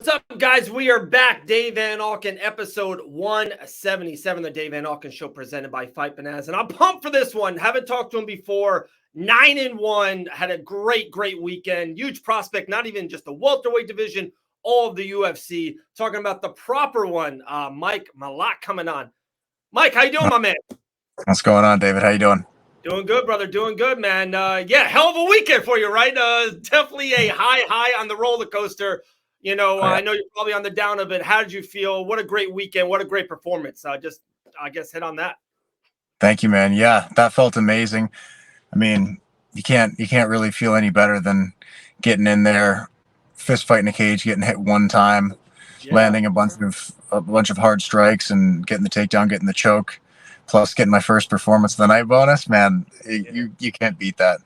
What's up, guys? We are back. Dave Van Auken, episode 177, the Dave Van Auken Show, presented by Fight Bonanza. And I'm pumped for this one. Haven't talked to him before. 9-1. Had a great weekend. Huge prospect, not even just the welterweight division, all of the UFC. Talking about the proper one. Mike Malott coming on. Mike, how you doing, my man? What's going on, David? How you doing? Doing good, brother. Doing good, man. Hell of a weekend for you, right? Definitely a high on the roller coaster. I know you're probably on the down of it. How did you feel? What a great weekend. What a great performance. I guess hit on that. Thank you, man. Yeah, that felt amazing. I mean, you can't really feel any better than getting in there, fist fight in a cage, getting hit one time, landing a bunch of hard strikes and getting the takedown, getting the choke, plus getting my first performance of the night bonus. Man, you can't beat that.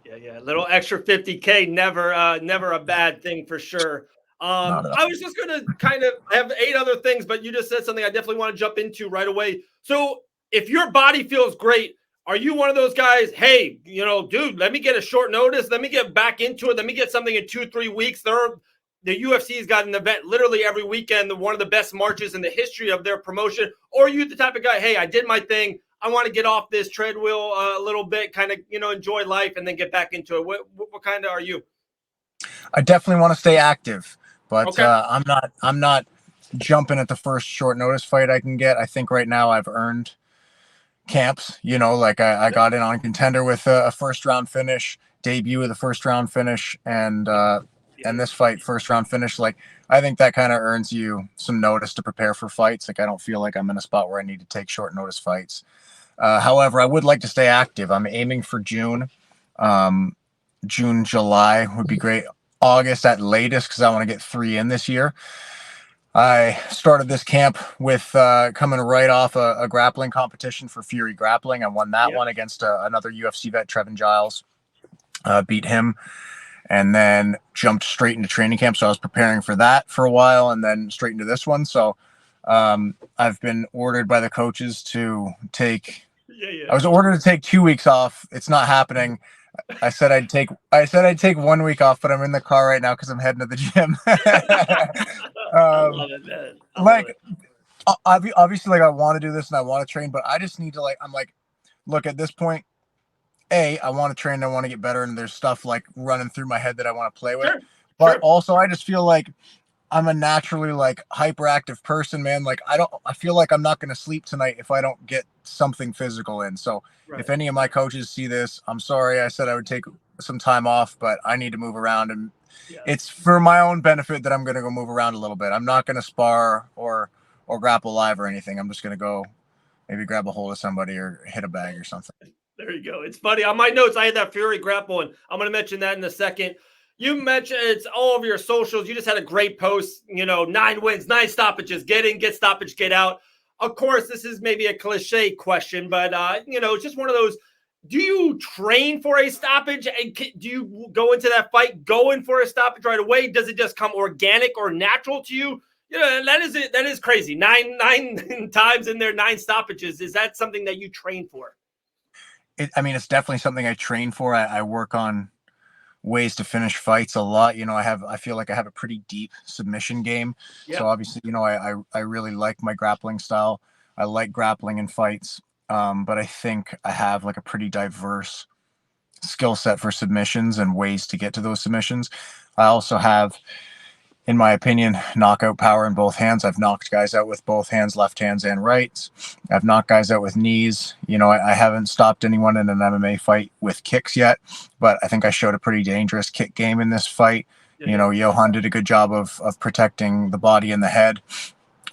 Yeah. A little extra $50K, never a bad thing for sure. I was just going to kind of have 8 other things, but you just said something I definitely want to jump into right away. So if your body feels great, are you one of those guys, hey, dude, let me get a short notice. Let me get back into it. Let me get something in 2-3 weeks. The UFC's got an event literally every weekend, one of the best marches in the history of their promotion. Or are you the type of guy, hey, I did my thing. I want to get off this treadmill a little bit, kind of, enjoy life and then get back into it. What kind of are you? I definitely want to stay active. But okay. I'm not jumping at the first short notice fight I can get. I think right now I've earned camps. I got in on Contender with a first round finish, debut with a first round finish, and this fight first round finish. I think that kind of earns you some notice to prepare for fights. I don't feel like I'm in a spot where I need to take short notice fights. However, I would like to stay active. I'm aiming for June. July would be great. August at latest, because I want to get 3 in this year. I started this camp with coming right off a grappling competition for Fury Grappling. I won that one against another UFC vet, Trevin Giles. Beat him, and then jumped straight into training camp. So I was preparing for that for a while, and then straight into this one. So I've been ordered by the coaches to take. I was ordered to take 2 weeks off. It's not happening. I said I'd take 1 week off, but I'm in the car right now because I'm heading to the gym. I love it, man. Obviously, I want to do this and I want to train, but I just need to look, at this point, I want to train, I want to get better, and there's stuff running through my head that I want to play with. Sure. But also, I just feel like I'm a naturally hyperactive person, man. I feel like I'm not going to sleep tonight if I don't get something physical in. So if any of my coaches see this, I'm sorry. I said I would take some time off, but I need to move around, and it's for my own benefit that I'm going to go move around a little bit. I'm not going to spar or grapple live or anything. I'm just going to go maybe grab a hold of somebody or hit a bag or something. There you go. It's funny. On my notes, I had that Fury grapple, and I'm going to mention that in a second. You mentioned it's all over your socials. You just had a great post, 9 wins, 9 stoppages, get in, get stoppage, get out. Of course, this is maybe a cliche question, but, it's just one of those. Do you train for a stoppage? And do you go into that fight going for a stoppage right away? Does it just come organic or natural to you? That is it. That is crazy. 9 times in there, 9 stoppages. Is that something that you train for? It's definitely something I train for. I work on ways to finish fights a lot. I feel like I have a pretty deep submission game. So obviously, I really like my grappling style. I like grappling in fights. But I think I have a pretty diverse skill set for submissions and ways to get to those submissions. I also have, in my opinion, knockout power in both hands. I've knocked guys out with both hands, left hands and rights. I've knocked guys out with knees. I haven't stopped anyone in an MMA fight with kicks yet, but I think I showed a pretty dangerous kick game in this fight. Johan did a good job of protecting the body and the head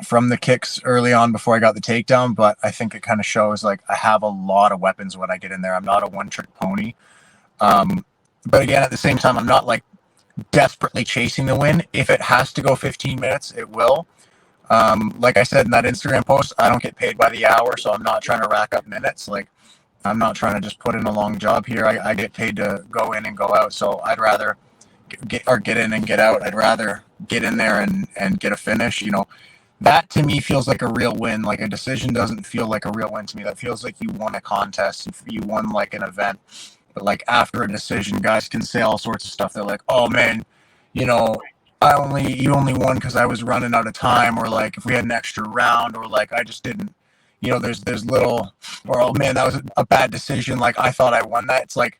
from the kicks early on before I got the takedown, but I think it kind of shows I have a lot of weapons when I get in there. I'm not a one-trick pony. But again, at the same time, I'm not desperately chasing the win. If it has to go 15 minutes, it will. Like I said in that Instagram post, I don't get paid by the hour, so I'm not trying to rack up minutes. I'm not trying to just put in a long job here. I get paid to go in and go out, so I'd rather get in and get out. I'd rather get in there and get a finish. That to me feels like a real win. A decision doesn't feel like a real win to me. That feels like you won a contest. You won an event. But after a decision, guys can say all sorts of stuff. They're like, oh man, you only won because I was running out of time, or like if we had an extra round, or like I just didn't, there's little, or oh man, that was a bad decision. Like I thought I won that. It's like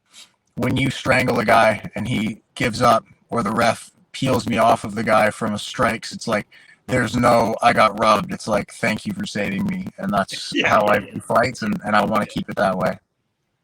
when you strangle a guy and he gives up, or the ref peels me off of the guy from a strikes. It's like there's no I got rubbed. It's like thank you for saving me, and that's how I do fights, and I want to keep it that way.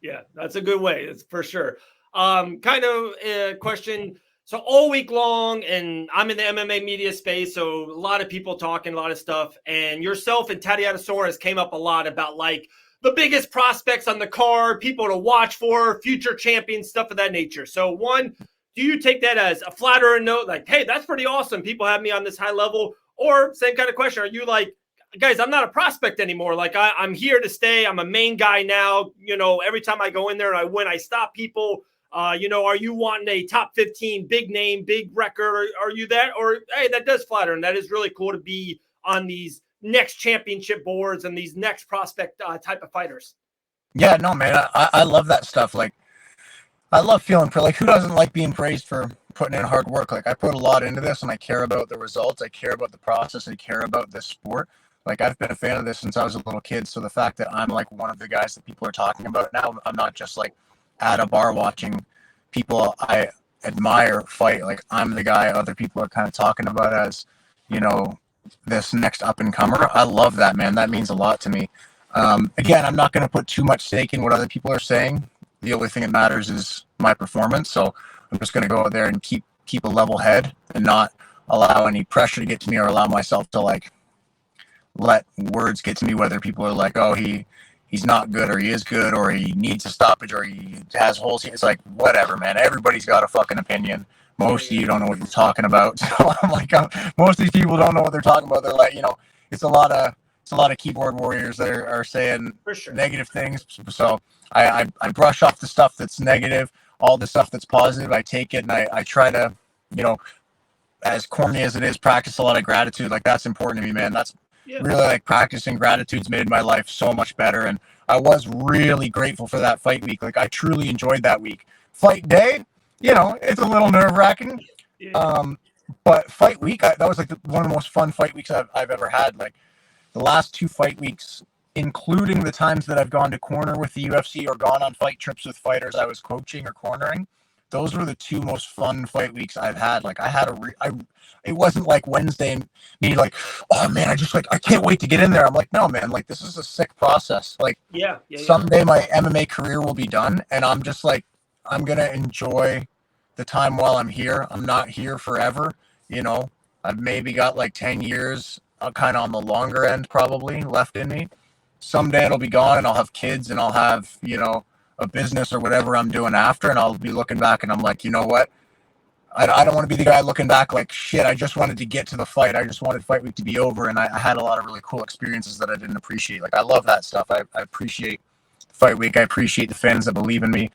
Yeah, that's a good way. It's for sure. Kind of a question. So all week long, and I'm in the MMA media space, so a lot of people talking, a lot of stuff, and yourself and Tatiana came up a lot about like the biggest prospects on the card, people to watch for, future champions, stuff of that nature. So one, do you take that as a flattering note, like, hey, that's pretty awesome, people have me on this high level? Or same kind of question, are you like, guys, I'm not a prospect anymore. Like I'm here to stay. I'm a main guy now. Every time I go in there and I win, I stop people. Are you wanting a top 15 big name, big record? Are you that? Or, hey, that does flatter. And that is really cool to be on these next championship boards and these next prospect type of fighters. Yeah, no, man. I love that stuff. Like, I love feeling like, who doesn't like being praised for putting in hard work? Like, I put a lot into this, and I care about the results. I care about the process. I care about this sport. Like, I've been a fan of this since I was a little kid. So the fact that I'm like one of the guys that people are talking about now, I'm not just like at a bar watching people I admire fight. Like, I'm the guy other people are kind of talking about as, this next up and comer. I love that, man. That means a lot to me. Again, I'm not going to put too much stake in what other people are saying. The only thing that matters is my performance. So I'm just going to go out there and keep a level head and not allow any pressure to get to me, or allow myself to like let words get to me, whether people are like, oh, he's not good, or he is good, or he needs a stoppage, or he has holes. It's like, whatever, man. Everybody's got a fucking opinion. Most of you don't know what you're talking about. So I'm like, most of these people don't know what they're talking about. They're like, it's a lot of keyboard warriors that are saying negative things. So I brush off the stuff that's negative, all the stuff that's positive. I take it and I try to, as corny as it is, practice a lot of gratitude. Like, that's important to me, man. That's really, like, practicing gratitude's made my life so much better. And I was really grateful for that fight week. Like, I truly enjoyed that week. Fight day, it's a little nerve-wracking. But fight week, that was like one of the most fun fight weeks I've ever had. Like, the last 2 fight weeks, including the times that I've gone to corner with the UFC or gone on fight trips with fighters I was coaching or cornering, those were the 2 most fun fight weeks I've had. Like, I had it wasn't like Wednesday and me like, oh man, I can't wait to get in there. I'm like, no, man, like, this is a sick process. Like, someday my MMA career will be done, and I'm just like, I'm going to enjoy the time while I'm here. I'm not here forever. I've maybe got like 10 years kind of on the longer end probably left in me. Someday it'll be gone, and I'll have kids, and I'll have, a business or whatever I'm doing after, and I'll be looking back and I'm like, you know what? I don't want to be the guy looking back like, shit, I just wanted to get to the fight. I just wanted fight week to be over, and I had a lot of really cool experiences that I didn't appreciate. Like, I love that stuff. I appreciate fight week. I appreciate the fans that believe in me.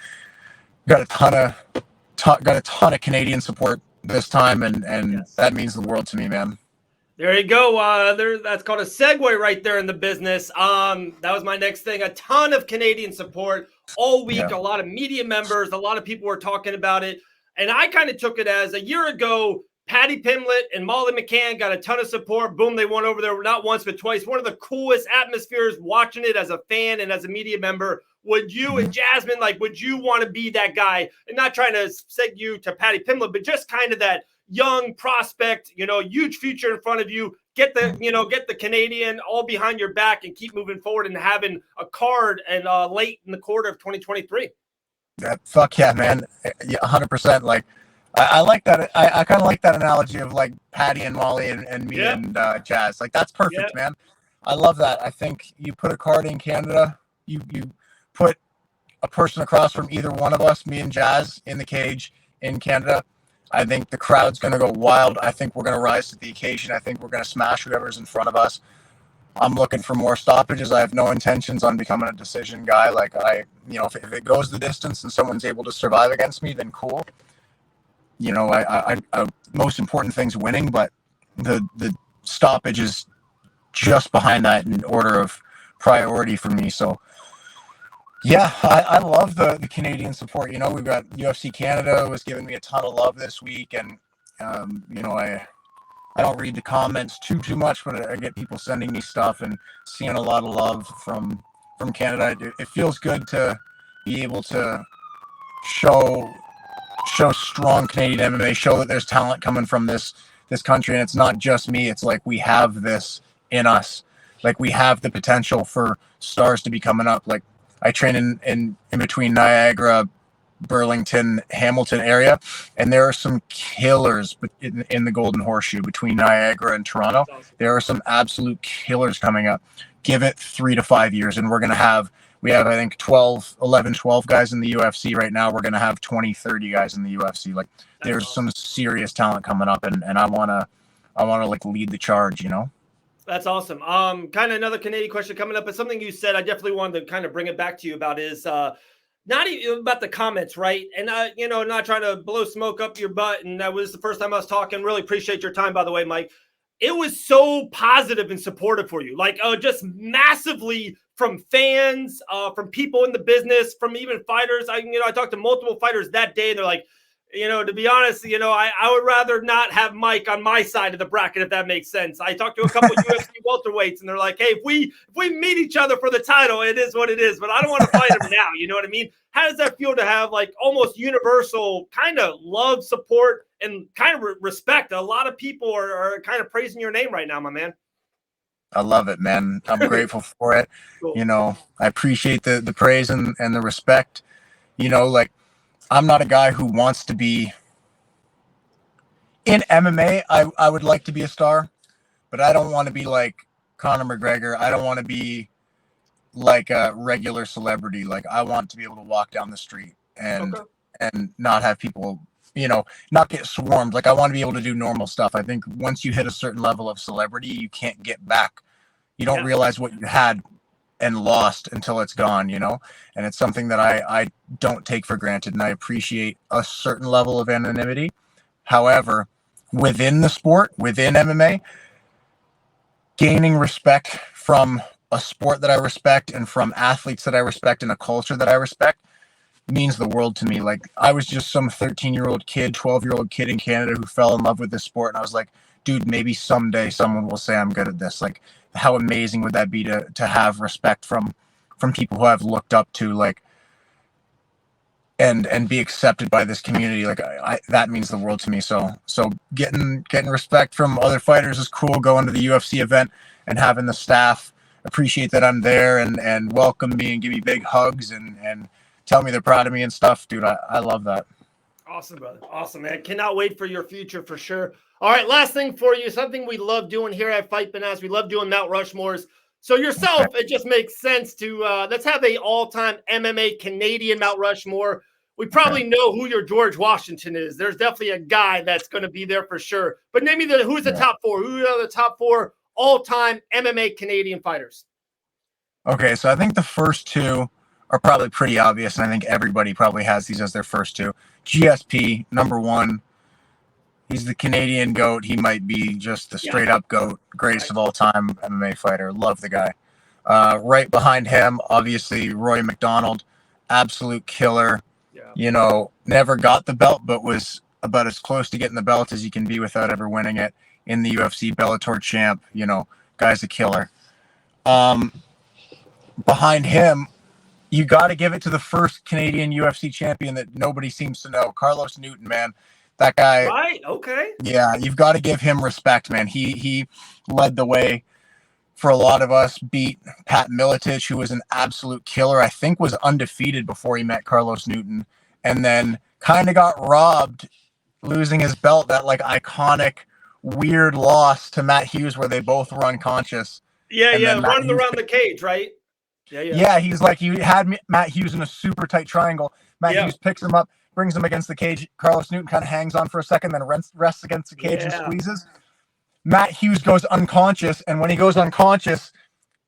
Got a ton of Canadian support this time, and that means the world to me, man. There you go. That's called a segue right there in the business. That was my next thing. A ton of Canadian support all week. Yeah. A lot of media members, a lot of people were talking about it. And I kind of took it as a year ago, Paddy Pimblett and Molly McCann got a ton of support. Boom, they won over there not once, but twice. One of the coolest atmospheres watching it as a fan and as a media member. Would you and Jasmine, would you want to be that guy? And not trying to seg you to Paddy Pimblett, but just kind of that young prospect, huge future in front of you. Get the Canadian all behind your back and keep moving forward and having a card and late in the quarter of 2023. Fuck yeah, man. Yeah, 100%. Like, I like that. I kind of like that analogy of like Patty and Molly and me and Jazz. Like, that's perfect, man. I love that. I think you put a card in Canada, you put a person across from either one of us, me and Jazz, in the cage in Canada. I think the crowd's going to go wild. I think we're going to rise to the occasion. I think we're going to smash whoever's in front of us. I'm looking for more stoppages. I have no intentions on becoming a decision guy. Like, if it goes the distance and someone's able to survive against me, then cool. I most important thing's winning, but the stoppage is just behind that in order of priority for me. So, yeah, I love the Canadian support. We've got UFC Canada was giving me a ton of love this week, and You know, I don't read the comments too much, but I get people sending me stuff and seeing a lot of love from Canada. It feels good to be able to show strong Canadian MMA, show that there's talent coming from this country, and it's not just me. It's like we have this in us. Like we have the potential for stars to be coming up. Like I train in between Niagara, Burlington, Hamilton area, and there are some killers in the Golden Horseshoe between Niagara and Toronto. There are some absolute killers coming up. Give it 3 to 5 years, and we have, I think, 12 guys in the UFC right now. We're going to have 20, 30 guys in the UFC. Like there's some serious talent coming up, and I want to like lead the charge, you know? That's awesome. Kind of another Canadian question coming up, but something you said I definitely wanted to kind of bring it back to you about is not even about the comments, right? And you know, not trying to blow smoke up your butt. And that was the first time I was talking. Really appreciate your time, by the way, Mike. It was so positive and supportive for you, like just massively from fans, from people in the business, from even fighters. I talked to multiple fighters that day, and they're like, to be honest, I would rather not have Mike on my side of the bracket, if that makes sense. I talked to a couple of UFC welterweights, and they're like, hey, if we meet each other for the title, it is what it is, but I don't want to fight him now. You know what I mean? How does that feel to have like almost universal kind of love, support, and kind of respect? A lot of people are kind of praising your name right now, my man. I love it, man. I'm grateful for it. Cool. I appreciate the praise and the respect. Like, I'm not a guy who wants to be in MMA. I would like to be a star, but I don't want to be like Conor McGregor. I don't want to be like a regular celebrity. Like I want to be able to walk down the street and not have people, not get swarmed. Like I want to be able to do normal stuff. I think once you hit a certain level of celebrity, you can't get back. You don't realize what you had and lost until it's gone, and it's something that I don't take for granted, and I appreciate a certain level of anonymity. However, within the sport, within MMA, gaining respect from a sport that I respect and from athletes that I respect and a culture that I respect means the world to me. Like I was just some 13-year-old kid, 12-year-old kid in Canada who fell in love with this sport, and I was like, dude, maybe someday someone will say I'm good at this. Like, how amazing would that be to have respect from people who I've looked up to, like, and be accepted by this community. Like that means the world to me. So getting respect from other fighters is cool. Going to the UFC event and having the staff appreciate that I'm there and welcome me and give me big hugs and tell me they're proud of me and stuff, dude. I love that. Awesome, brother. Awesome, man. Cannot wait for your future for sure. All right, last thing for you, something we love doing here at Fight Bananas. We love doing Mount Rushmores. So yourself, it just makes sense to let's have a all-time MMA Canadian Mount Rushmore. We probably know who your George Washington is. There's definitely a guy that's going to be there for sure. But name me who's the top four. Who are the top four all-time MMA Canadian fighters? Okay, so I think the first two are probably pretty obvious, and I think everybody probably has these as their first two. GSP, number one. He's the Canadian GOAT. He might be just the straight-up GOAT, greatest of all time MMA fighter. Love the guy. Right behind him, obviously, Roy McDonald, absolute killer. Never got the belt, but was about as close to getting the belt as you can be without ever winning it. In the UFC, Bellator champ, guy's a killer. Behind him, you got to give it to the first Canadian UFC champion that nobody seems to know, Carlos Newton, man. That guy. Right. Okay. Yeah, you've got to give him respect, man. He led the way for a lot of us, beat Pat Miletich, who was an absolute killer. I think was undefeated before he met Carlos Newton, and then kind of got robbed, losing his belt. That like iconic, weird loss to Matt Hughes where they both were unconscious. Yeah, running around the cage, right? Yeah, he's like, you had Matt Hughes in a super tight triangle. Matt Hughes picks him up, brings him against the cage. Carlos Newton kind of hangs on for a second, then rests against the cage and squeezes. Matt Hughes goes unconscious, and when he goes unconscious,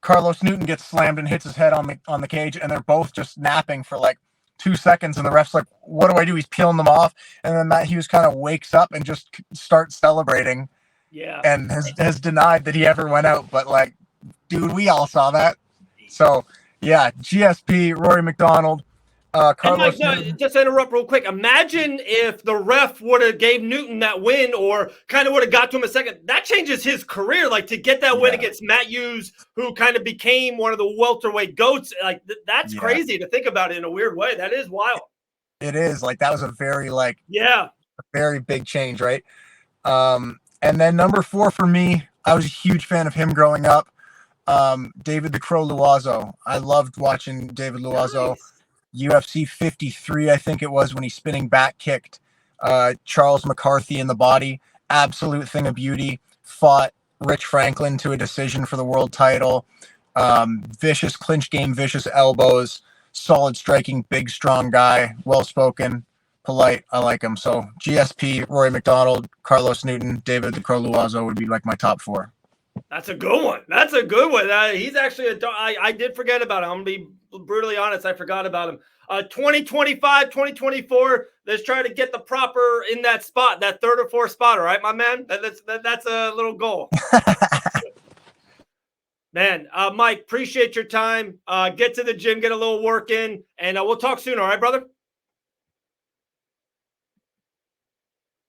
Carlos Newton gets slammed and hits his head on the cage, and they're both just napping for like 2 seconds, and the ref's like, what do I do? He's peeling them off, and then Matt Hughes kind of wakes up and just starts celebrating. Yeah. And has denied that he ever went out, but like, dude, we all saw that. So, yeah, GSP, Rory McDonald, And Mike, Carlos no, Newton. just to interrupt real quick. Imagine if the ref would have gave Newton that win, or kind of would have got to him a second. That changes his career. Like, to get that win against Matt Hughes, who kind of became one of the welterweight goats. Like, that's crazy to think about it in a weird way. That is wild. It is. Like, that was a very very big change, right? And then number 4 for me, I was a huge fan of him growing up. David the Crow Loiseau. I loved watching David Loiseau. Nice. UFC 53, I think it was, when he spinning back kicked Charles McCarthy in the body. Absolute thing of beauty. Fought Rich Franklin to a decision for the world title. Vicious clinch game, vicious elbows, solid striking, big, strong guy, well-spoken, polite. I like him. So GSP, Rory McDonald, Carlos Newton, David the Crow Loiseau would be like my top 4. That's a good one. That's a good one. He's actually I did forget about him. I'm going to be brutally honest. I forgot about him. 2025, 2024, let's try to get the proper in that spot, that 3rd or 4th spot. All right, my man? That's a little goal. Man, Mike, appreciate your time. Get to the gym, get a little work in, and we'll talk soon. All right, brother?